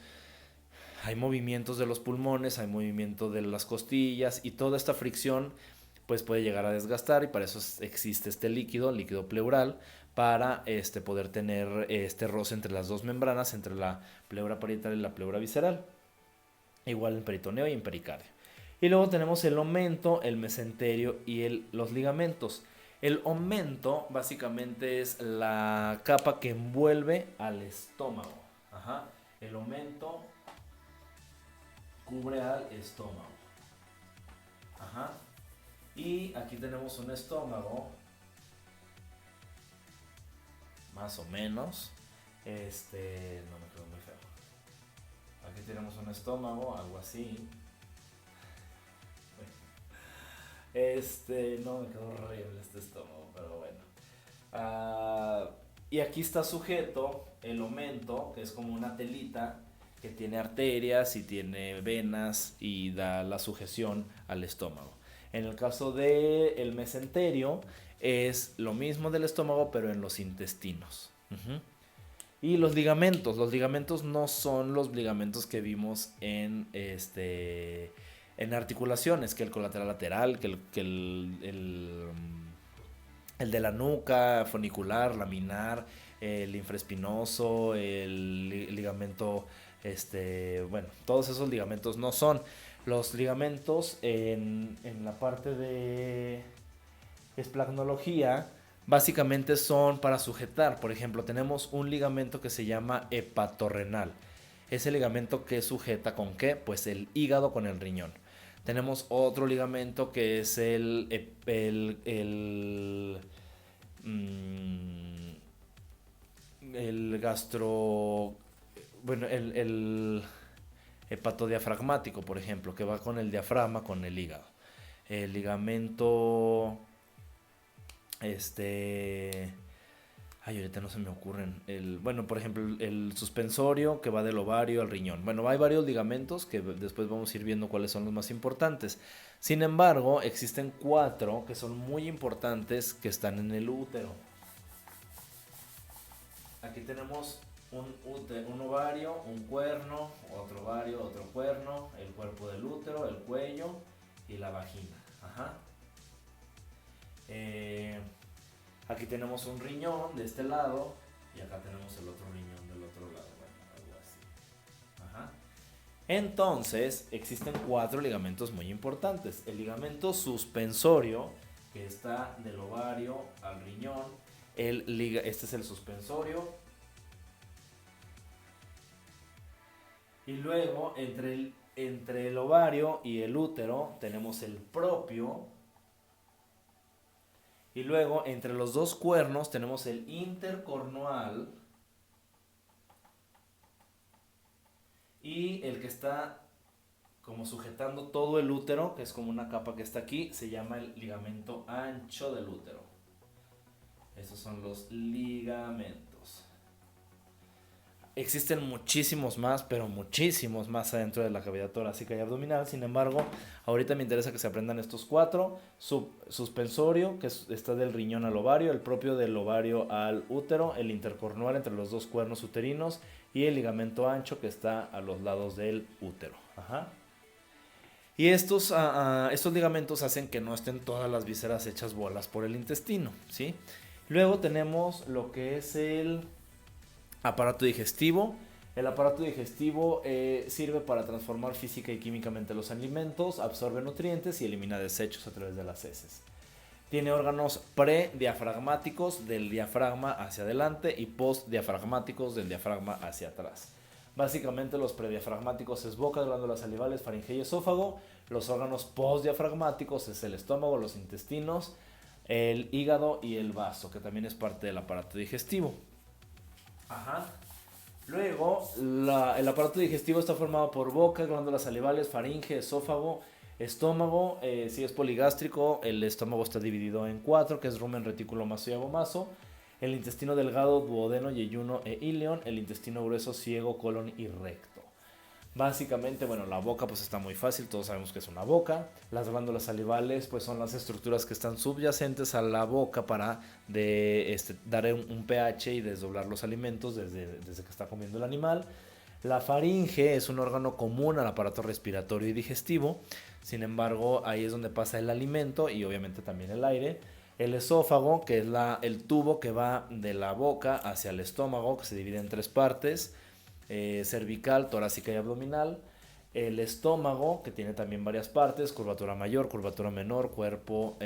hay movimientos de los pulmones, hay movimiento de las costillas, y toda esta fricción pues puede llegar a desgastar, y para eso existe este líquido pleural, para poder tener este roce entre las dos membranas, entre la pleura parietal y la pleura visceral. Igual en peritoneo y en pericardio. Y luego tenemos el omento, el mesenterio y los ligamentos. El omento básicamente es la capa que envuelve al estómago. Ajá. El omento cubre al estómago. Ajá. Y aquí tenemos un estómago, más o menos. No me quedó muy feo. Aquí tenemos un estómago, algo así. No, me quedó horrible este estómago, pero bueno. Y aquí está sujeto el omento, que es como una telita que tiene arterias y tiene venas y da la sujeción al estómago. En el caso del mesenterio es lo mismo del estómago, pero en los intestinos. Y los ligamentos no son los ligamentos que vimos en articulaciones, que el colateral lateral, que el de la nuca, funicular, laminar, el infraespinoso, el ligamento, bueno, todos esos ligamentos no son. Los ligamentos en la parte de esplagnología básicamente son para sujetar. Por ejemplo, tenemos un ligamento que se llama hepatorrenal. Ese ligamento que sujeta ¿con qué? Pues el hígado con el riñón. Tenemos otro ligamento que es el gastro, bueno, el hepatodiafragmático, por ejemplo, que va con el diafragma, con el hígado. El ligamento, ahorita no se me ocurren. Bueno, por ejemplo, el suspensorio, que va del ovario al riñón. Bueno, hay varios ligamentos que después vamos a ir viendo cuáles son los más importantes. Sin embargo, existen 4 que son muy importantes, que están en el útero. Aquí tenemos un ovario, un cuerno, otro ovario, otro cuerno, el cuerpo del útero, el cuello y la vagina. Ajá. Aquí tenemos un riñón de este lado y acá tenemos el otro riñón del otro lado. Bueno, algo así. Ajá. Entonces, existen 4 ligamentos muy importantes. El ligamento suspensorio, que está del ovario al riñón. Este es el suspensorio. Y luego, entre el ovario y el útero, tenemos el propio. Y luego entre los dos cuernos tenemos el intercornual y el que está como sujetando todo el útero, que es como una capa que está aquí, se llama el ligamento ancho del útero. Esos son los ligamentos. Existen muchísimos más, pero muchísimos más adentro de la cavidad torácica y abdominal. Sin embargo, ahorita me interesa que se aprendan estos cuatro. Suspensorio, que está del riñón al ovario, el propio del ovario al útero, el intercornual entre los dos cuernos uterinos y el ligamento ancho que está a los lados del útero. Ajá. Y estos ligamentos hacen que no estén todas las vísceras hechas bolas por el intestino, ¿sí? Luego tenemos lo que es el aparato digestivo. El aparato digestivo sirve para transformar física y químicamente los alimentos, absorbe nutrientes y elimina desechos a través de las heces. Tiene órganos prediafragmáticos del diafragma hacia adelante y postdiafragmáticos del diafragma hacia atrás. Básicamente los prediafragmáticos es boca, glándulas salivales, faringe y esófago. Los órganos postdiafragmáticos es el estómago, los intestinos, el hígado y el vaso, que también es parte del aparato digestivo. Ajá. Luego, el aparato digestivo está formado por boca, glándulas salivales, faringe, esófago, estómago. Si es poligástrico, el estómago está dividido en 4, que es rumen, retículo, maso y abomaso. El intestino delgado, duodeno, yeyuno e ilion. El intestino grueso, ciego, colon y recto. Básicamente, bueno, la boca pues está muy fácil, todos sabemos que es una boca. Las glándulas salivales pues son las estructuras que están subyacentes a la boca para dar un pH y desdoblar los alimentos desde que está comiendo el animal. La faringe es un órgano común al aparato respiratorio y digestivo, sin embargo ahí es donde pasa el alimento y obviamente también el aire. El esófago, que es el tubo que va de la boca hacia el estómago, que se divide en 3 partes. Cervical, torácica y abdominal. El estómago, que tiene también varias partes, curvatura mayor, curvatura menor, cuerpo,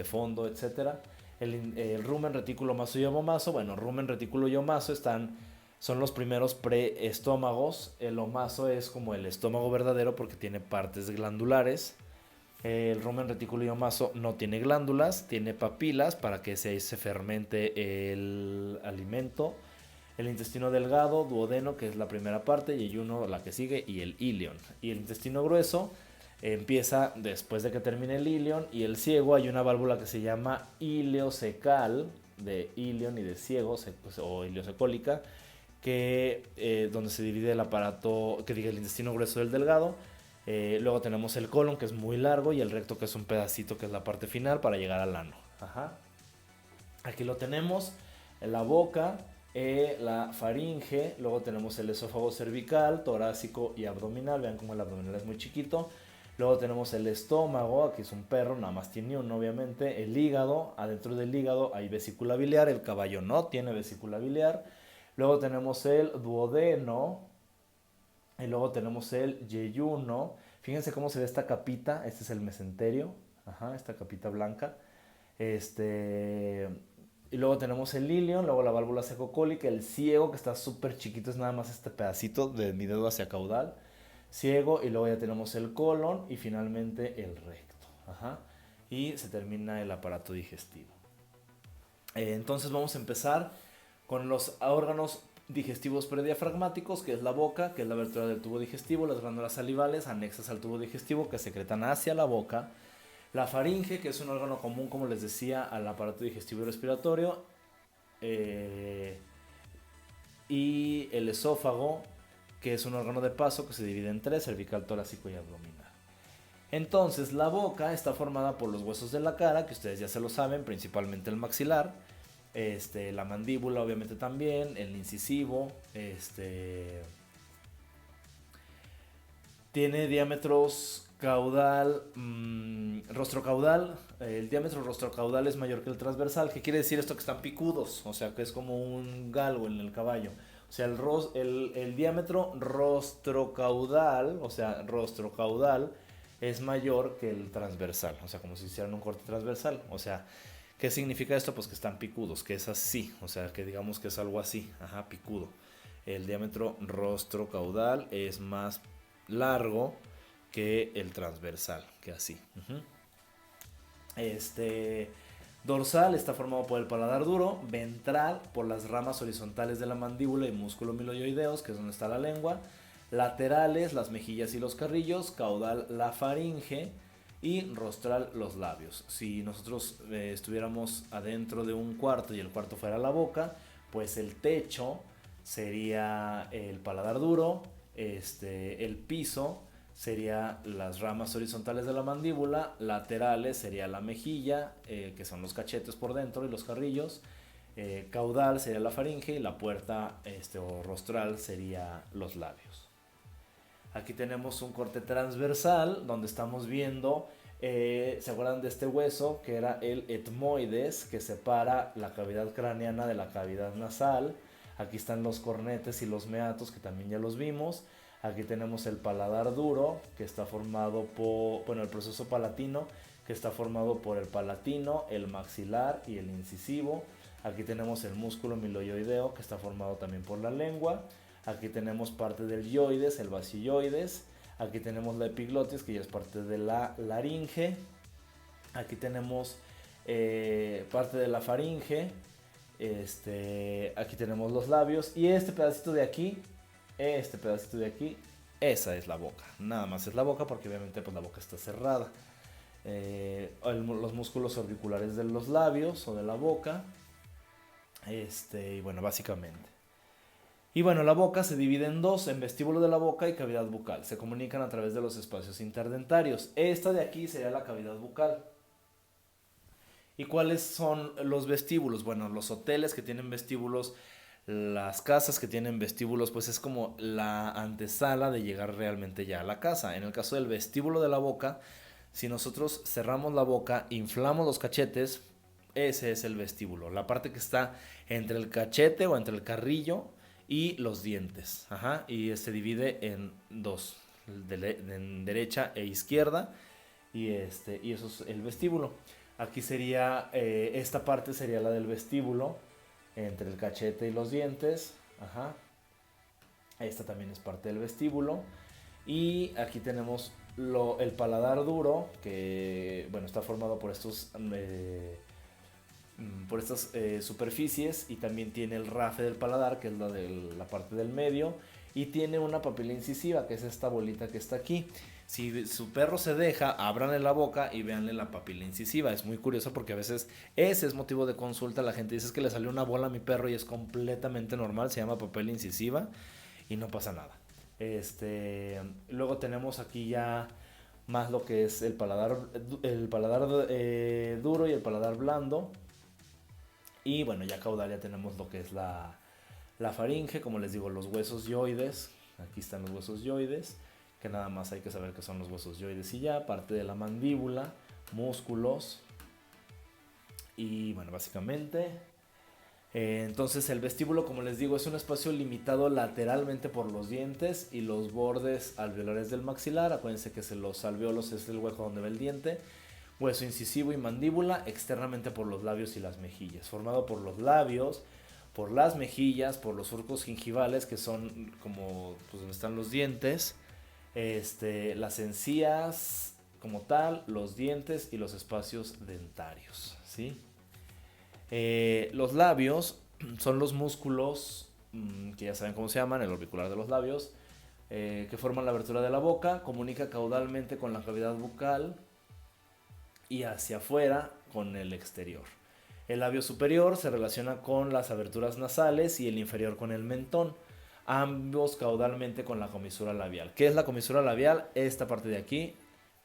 fondo, etc. El rumen, retículo, maso y omomaso. Bueno, rumen, retículo y omomaso son los primeros preestómagos. El omomaso es como el estómago verdadero porque tiene partes glandulares. El rumen, retículo y omomaso no tiene glándulas, tiene papilas para que se fermente el alimento. El intestino delgado, duodeno, que es la primera parte, yeyuno, la que sigue, y el ilion. Y el intestino grueso empieza después de que termine el ilion, y el ciego hay una válvula que se llama ileocecal, de ilion y de ciego, o ileocecólica, donde se divide el aparato, que diga el intestino grueso del delgado. Luego tenemos el colon, que es muy largo, y el recto, que es un pedacito, que es la parte final para llegar al ano. Ajá. Aquí lo tenemos, en la boca, la faringe, luego tenemos el esófago cervical, torácico y abdominal. Vean cómo el abdominal es muy chiquito. Luego tenemos el estómago, aquí es un perro, nada más tiene uno obviamente. El hígado, adentro del hígado hay vesícula biliar, el caballo no tiene vesícula biliar. Luego tenemos el duodeno y luego tenemos el yeyuno. Fíjense cómo se ve esta capita, este es el mesenterio, ajá, esta capita blanca. Y luego tenemos el ilion, luego la válvula secocólica, el ciego, que está súper chiquito, es nada más este pedacito de mi dedo hacia caudal. Ciego, y luego ya tenemos el colon y finalmente el recto. Ajá. Y se termina el aparato digestivo. Entonces vamos a empezar con los órganos digestivos prediafragmáticos, que es la boca, que es la abertura del tubo digestivo, las glándulas salivales anexas al tubo digestivo que secretan hacia la boca. La faringe, que es un órgano común, como les decía, al aparato digestivo y respiratorio. Y el esófago, que es un órgano de paso que se divide en 3, cervical, torácico y abdominal. Entonces, la boca está formada por los huesos de la cara, que ustedes ya se lo saben, principalmente el maxilar. La mandíbula, obviamente también, el incisivo. Tiene diámetros caudal, rostrocaudal. El diámetro rostrocaudal es mayor que el transversal. ¿Qué quiere decir esto? Que están picudos, o sea que es como un galgo en el caballo. O sea, el diámetro rostrocaudal, es mayor que el transversal, o sea, como si hicieran un corte transversal. O sea, ¿qué significa esto? Pues que están picudos, que es así, o sea, que digamos que es algo así, ajá, picudo. El diámetro rostrocaudal es más largo que el transversal, que así. Dorsal está formado por el paladar duro, ventral por las ramas horizontales de la mandíbula y músculo miloioideos, que es donde está la lengua, laterales las mejillas y los carrillos, caudal la faringe y rostral los labios. Si nosotros estuviéramos adentro de un cuarto y el cuarto fuera la boca, pues el techo sería el paladar duro, el piso sería las ramas horizontales de la mandíbula, laterales sería la mejilla, que son los cachetes por dentro y los carrillos, caudal sería la faringe y la puerta o rostral sería los labios. Aquí tenemos un corte transversal donde estamos viendo, ¿se acuerdan de este hueso que era el etmoides, que separa la cavidad craneana de la cavidad nasal? Aquí están los cornetes y los meatos, que también ya los vimos. Aquí tenemos el paladar duro, que está formado por, bueno, el proceso palatino, que está formado por el palatino, el maxilar y el incisivo. Aquí tenemos el músculo miloioideo, que está formado también por la lengua. Aquí tenemos parte del yoides, el basilloides. Aquí tenemos la epiglotis, que ya es parte de la laringe. Aquí tenemos parte de la faringe. Aquí tenemos los labios. Y este pedacito de aquí, esa es la boca. Nada más es la boca, porque obviamente pues la boca está cerrada. Los músculos orbiculares de los labios o de la boca. Y bueno, básicamente. Y bueno, la boca se divide en dos, en vestíbulo de la boca y cavidad bucal. Se comunican a través de los espacios interdentarios. Esta de aquí sería la cavidad bucal. ¿Y cuáles son los vestíbulos? Bueno, los hoteles que tienen vestíbulos, las casas que tienen vestíbulos, pues es como la antesala de llegar realmente ya a la casa. En el caso del vestíbulo de la boca, si nosotros cerramos la boca, inflamos los cachetes, ese es el vestíbulo. La parte que está entre el cachete o entre el carrillo y los dientes. Ajá, y se divide en dos, en derecha e izquierda. Y eso es el vestíbulo. Aquí sería, esta parte sería la del vestíbulo, entre el cachete y los dientes. Ajá. Esta también es parte del vestíbulo. Y aquí tenemos el paladar duro, que bueno, está formado por estas superficies, y también tiene el rafe del paladar, que es la parte del medio, y tiene una papila incisiva, que es esta bolita que está aquí. Si su perro se deja, ábranle la boca y véanle la papila incisiva. Es muy curioso porque a veces ese es motivo de consulta. La gente dice, es que le salió una bola a mi perro, y es completamente normal, se llama papila incisiva y no pasa nada. Luego tenemos aquí ya más lo que es el paladar duro y el paladar blando. Y bueno, ya caudal ya tenemos lo que es la faringe, como les digo, los huesos yoides. Aquí están los huesos yoides, que nada más hay que saber que son los huesos yoides y ya. Parte de la mandíbula, músculos. Y bueno, básicamente. Entonces el vestíbulo, como les digo, es un espacio limitado lateralmente por los dientes y los bordes alveolares del maxilar. Acuérdense que los alveolos es el hueco donde va el diente. Hueso incisivo y mandíbula, externamente por los labios y las mejillas. Formado por los labios, por las mejillas, por los surcos gingivales, que son como pues, donde están los dientes. Las encías como tal, los dientes y los espacios dentarios, ¿sí? Los labios son los músculos, que ya saben cómo se llaman, el orbicular de los labios, que forman la abertura de la boca. Comunica caudalmente con la cavidad bucal y hacia afuera con el exterior. El labio superior se relaciona con las aberturas nasales y el inferior con el mentón, ambos caudalmente con la comisura labial. ¿Qué es la comisura labial? Esta parte de aquí.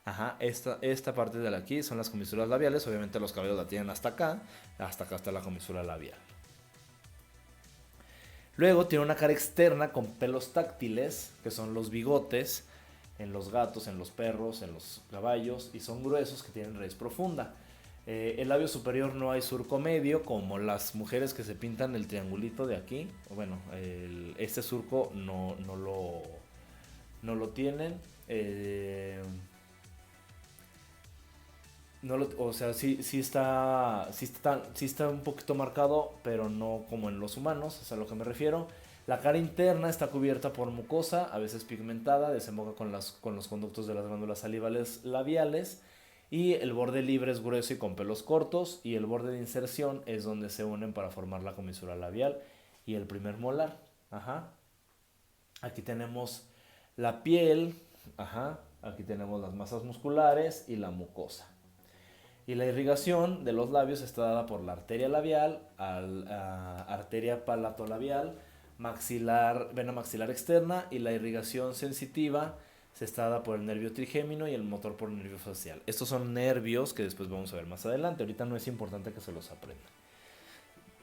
Ajá, esta parte de aquí son las comisuras labiales. Obviamente los cabellos la tienen hasta acá está la comisura labial. Luego tiene una cara externa con pelos táctiles, que son los bigotes, en los gatos, en los perros, en los caballos, y son gruesos, que tienen raíz profunda. El labio superior no hay surco medio, como las mujeres que se pintan el triangulito de aquí. Bueno, este surco no lo tienen. O sea, sí está un poquito marcado, pero no como en los humanos, es a lo que me refiero. La cara interna está cubierta por mucosa, a veces pigmentada, desemboca con los conductos de las glándulas salivales labiales. Y el borde libre es grueso y con pelos cortos. Y el borde de inserción es donde se unen para formar la comisura labial y el primer molar. Ajá. Aquí tenemos la piel. Ajá. Aquí tenemos las masas musculares y la mucosa. Y la irrigación de los labios está dada por la arteria labial, arteria palatolabial, vena maxilar externa, y la irrigación sensitiva se está dada por el nervio trigémino y el motor por el nervio facial. Estos son nervios que después vamos a ver más adelante. Ahorita no es importante que se los aprendan.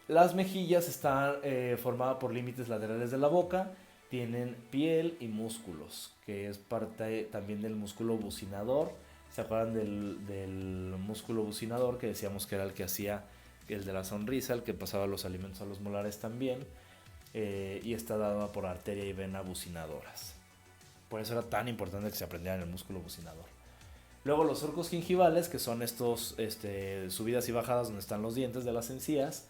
Las mejillas están formadas por límites laterales de la boca. Tienen piel y músculos, que es parte también del músculo bucinador. ¿Se acuerdan del músculo bucinador que decíamos que era el que hacía el de la sonrisa, el que pasaba los alimentos a los molares también? Y está dado por arteria y vena bucinadoras. Por eso era tan importante que se aprendieran el músculo bucinador. Luego los surcos gingivales, que son estos subidas y bajadas donde están los dientes de las encías.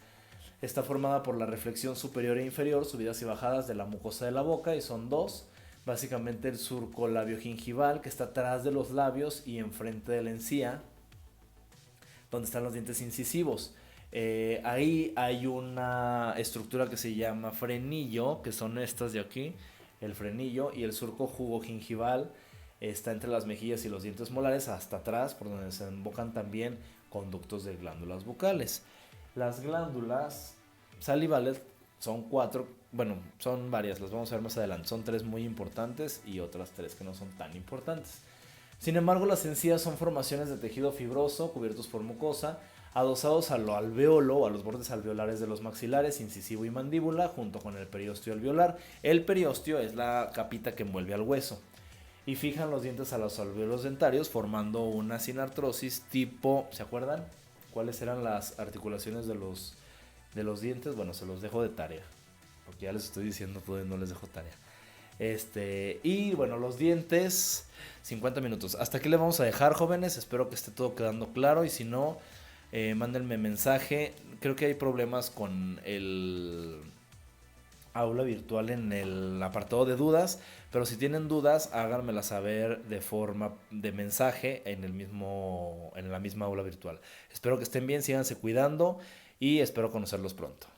Está formada por la reflexión superior e inferior, subidas y bajadas de la mucosa de la boca, y son dos. Básicamente el surco labiogingival, que está atrás de los labios y enfrente de la encía, donde están los dientes incisivos. Ahí hay una estructura que se llama frenillo, que son estas de aquí, el frenillo, y el surco jugogingival está entre las mejillas y los dientes molares, hasta atrás, por donde se embocan también conductos de glándulas bucales. Las glándulas salivales son 4, bueno, son varias, las vamos a ver más adelante. Son 3 muy importantes y otras 3 que no son tan importantes. Sin embargo, las encías son formaciones de tejido fibroso cubiertos por mucosa, adosados a lo alveolo o a los bordes alveolares de los maxilares, incisivo y mandíbula, junto con el periósteo alveolar. El periósteo es la capita que envuelve al hueso. Y fijan los dientes a los alveolos dentarios, formando una sinartrosis tipo, ¿se acuerdan? ¿Cuáles eran las articulaciones de los dientes? Bueno, se los dejo de tarea, porque ya les estoy diciendo todo y no les dejo tarea. Y bueno, los dientes, 50 minutos. Hasta aquí le vamos a dejar, jóvenes. Espero que esté todo quedando claro, y si no, mándenme mensaje. Creo que hay problemas con el aula virtual en el apartado de dudas, pero si tienen dudas, háganmela saber de forma de mensaje en la misma aula virtual. Espero que estén bien, síganse cuidando y espero conocerlos pronto.